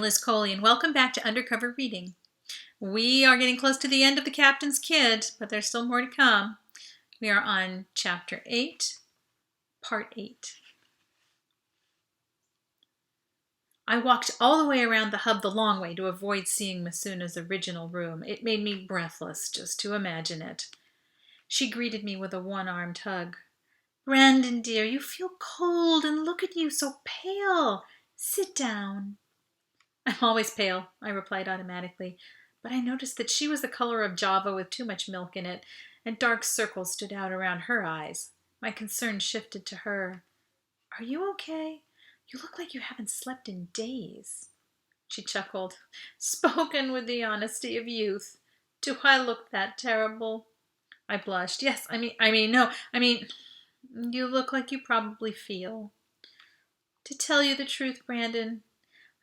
Liz Coley, and welcome back to Undercover Reading. We are getting close to the end of The Captain's Kid, but there's still more to come. We are on Chapter 8, Part 8. I walked all the way around the hub the long way to avoid seeing Masuna's original room. It made me breathless just to imagine it. She greeted me with a one-armed hug. "Brandon, dear, you feel cold, and look at you, so pale. Sit down." "I'm always pale," I replied automatically, but I noticed that she was the color of Java with too much milk in it, and dark circles stood out around her eyes. My concern shifted to her. "Are you okay? You look like you haven't slept in days." She chuckled. "Spoken with the honesty of youth. Do I look that terrible?" I blushed. "Yes, you look like you probably feel." "To tell you the truth, Brandon,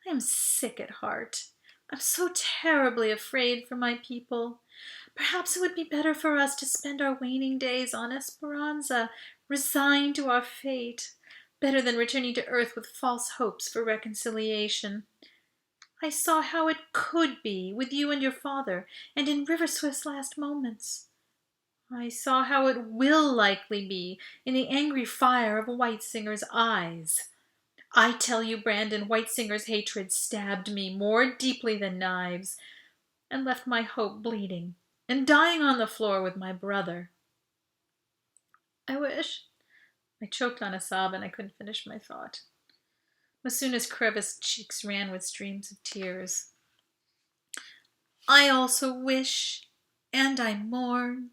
I am sick at heart. I'm so terribly afraid for my people. Perhaps it would be better for us to spend our waning days on Esperanza, resigned to our fate, better than returning to Earth with false hopes for reconciliation. I saw how it could be with you and your father, and in River Swift's last moments. I saw how it will likely be in the angry fire of Whitesinger's eyes. I tell you, Brandon, Whitesinger's hatred stabbed me more deeply than knives, and left my hope bleeding and dying on the floor with my brother. I wish—" I choked on a sob and I couldn't finish my thought. Masuna's creviced cheeks ran with streams of tears. "I also wish, and I mourn,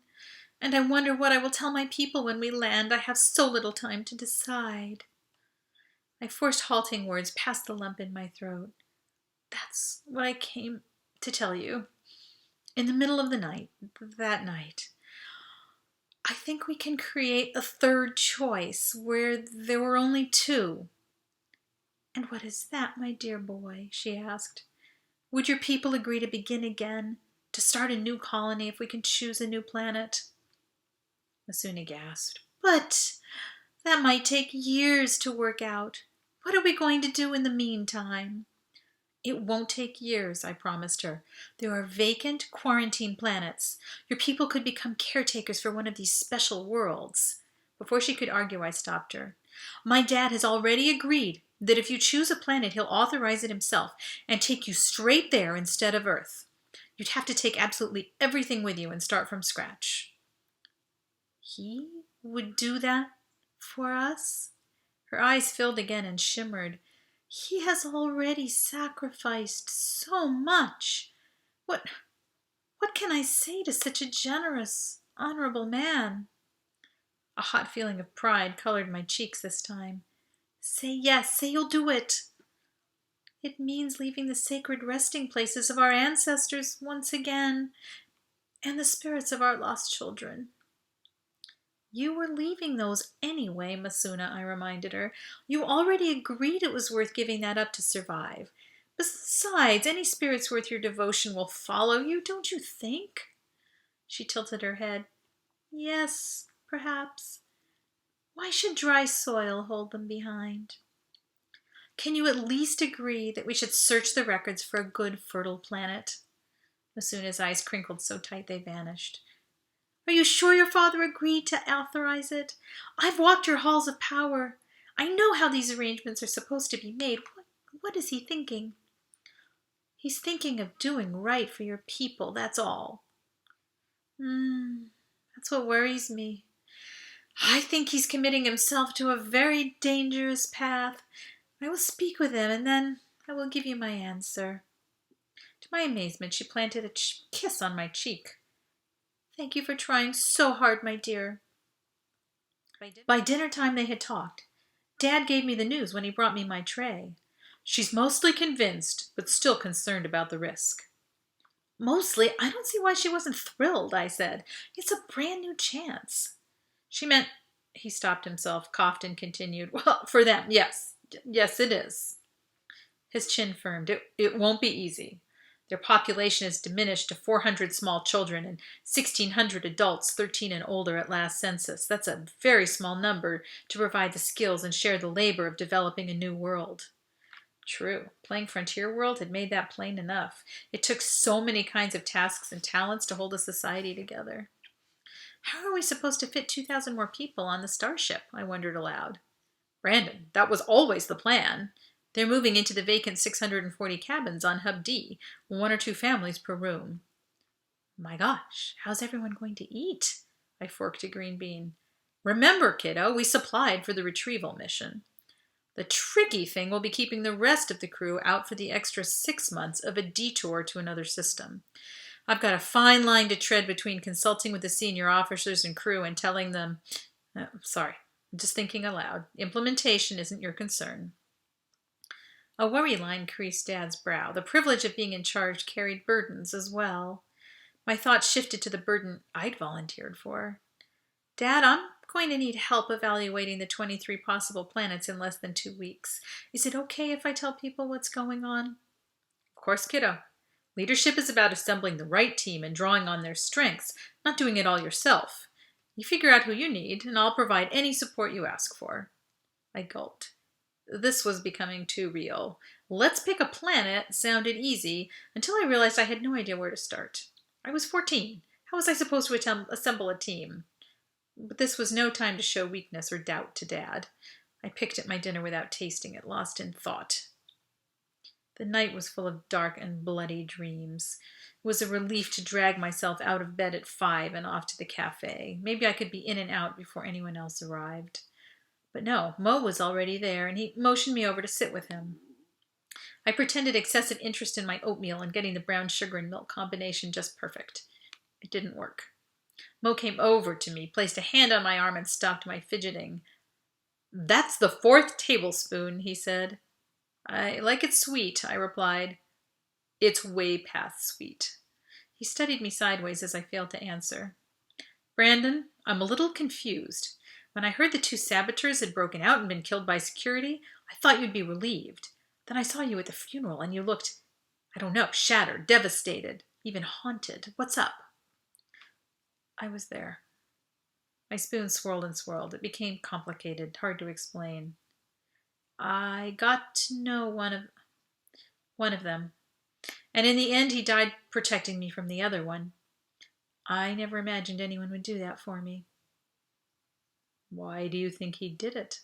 and I wonder what I will tell my people when we land. I have so little time to decide." I forced halting words past the lump in my throat. "That's what I came to tell you. In the middle of the night, that night, I think we can create a third choice where there were only two." "And what is that, my dear boy?" she asked. "Would your people agree to begin again, to start a new colony if we can choose a new planet?" Masuna gasped. "But that might take years to work out. What are we going to do in the meantime?" "It won't take years," I promised her. "There are vacant quarantine planets. Your people could become caretakers for one of these special worlds." Before she could argue, I stopped her. "My dad has already agreed that if you choose a planet, he'll authorize it himself and take you straight there instead of Earth. You'd have to take absolutely everything with you and start from scratch." "He would do that for us?" Her eyes filled again and shimmered. "He has already sacrificed so much. What can I say to such a generous, honorable man?" A hot feeling of pride colored my cheeks this time. "Say yes, say you'll do it." "It means leaving the sacred resting places of our ancestors once again, and the spirits of our lost children." "You were leaving those anyway, Masuna," I reminded her. "You already agreed it was worth giving that up to survive. Besides, any spirits worth your devotion will follow you, don't you think?" She tilted her head. "Yes, perhaps. Why should dry soil hold them behind?" "Can you at least agree that we should search the records for a good, fertile planet?" Masuna's eyes crinkled so tight they vanished. "Are you sure your father agreed to authorize it? I've walked your halls of power. I know how these arrangements are supposed to be made. What is he thinking?" "He's thinking of doing right for your people, that's all." That's what worries me. I think he's committing himself to a very dangerous path. I will speak with him, and then I will give you my answer." To my amazement, she planted a kiss on my cheek. "Thank you for trying so hard, my dear." By dinner time they had talked. Dad gave me the news when he brought me my tray. "She's mostly convinced, but still concerned about the risk." "Mostly? I don't see why she wasn't thrilled," I said. "It's a brand new chance." "She meant—" He stopped himself, coughed, and continued. "Well, for them, yes. Yes, it is." His chin firmed. It won't be easy. Their population is diminished to 400 small children and 1,600 adults 13 and older at last census. That's a very small number to provide the skills and share the labor of developing a new world. True. Playing Frontier World had made that plain enough. It took so many kinds of tasks and talents to hold a society together. How are we supposed to fit 2,000 more people on the starship? I wondered aloud. Brandon, that was always the plan. They're moving into the vacant 640 cabins on Hub D, 1 or 2 families per room. My gosh, how's everyone going to eat? I forked a green bean. Remember, kiddo, we supplied for the retrieval mission. The tricky thing will be keeping the rest of the crew out for the extra 6 months of a detour to another system. I've got a fine line to tread between consulting with the senior officers and crew and telling them, sorry, I'm just thinking aloud. Implementation isn't your concern. A worry line creased Dad's brow. The privilege of being in charge carried burdens as well. My thoughts shifted to the burden I'd volunteered for. Dad, I'm going to need help evaluating the 23 possible planets in less than 2 weeks. Is it okay if I tell people what's going on? Of course, kiddo. Leadership is about assembling the right team and drawing on their strengths, not doing it all yourself. You figure out who you need, and I'll provide any support you ask for. I gulped. This was becoming too real. Let's pick a planet sounded easy until I realized I had no idea where to start. I was 14. How was I supposed to assemble a team? But this was no time to show weakness or doubt to Dad. I picked at my dinner without tasting it, lost in thought. The night was full of dark and bloody dreams. It was a relief to drag myself out of bed at 5 and off to the cafe. Maybe I could be in and out before anyone else arrived. But no, Mo was already there, and he motioned me over to sit with him. I pretended excessive interest in my oatmeal and getting the brown sugar and milk combination just perfect. It didn't work. Mo came over to me, placed a hand on my arm, and stopped my fidgeting. That's the 4th tablespoon, he said. I like it sweet, I replied. It's way past sweet. He studied me sideways as I failed to answer. Brandon, I'm a little confused. When I heard the 2 saboteurs had broken out and been killed by security, I thought you'd be relieved. Then I saw you at the funeral, and you looked, I don't know, shattered, devastated, even haunted. What's up? I was there. My spoon swirled and swirled. It became complicated, hard to explain. I got to know one of them, and in the end he died protecting me from the other one. I never imagined anyone would do that for me. Why do you think he did it?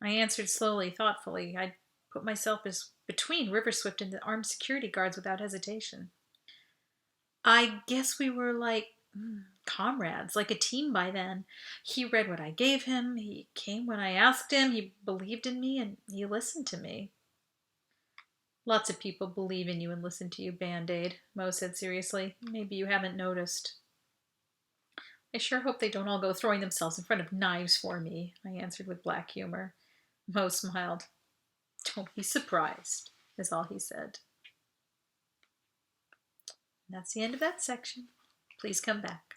I answered slowly, thoughtfully. I'd put myself as between River Swift and the armed security guards without hesitation. I guess we were like comrades, like a team by then. He read what I gave him, he came when I asked him, he believed in me, and he listened to me. Lots of people believe in you and listen to you, Band-Aid, Mo said seriously. Maybe you haven't noticed. I sure hope they don't all go throwing themselves in front of knives for me, I answered with black humor. Mo smiled. Don't be surprised, is all he said. And that's the end of that section. Please come back.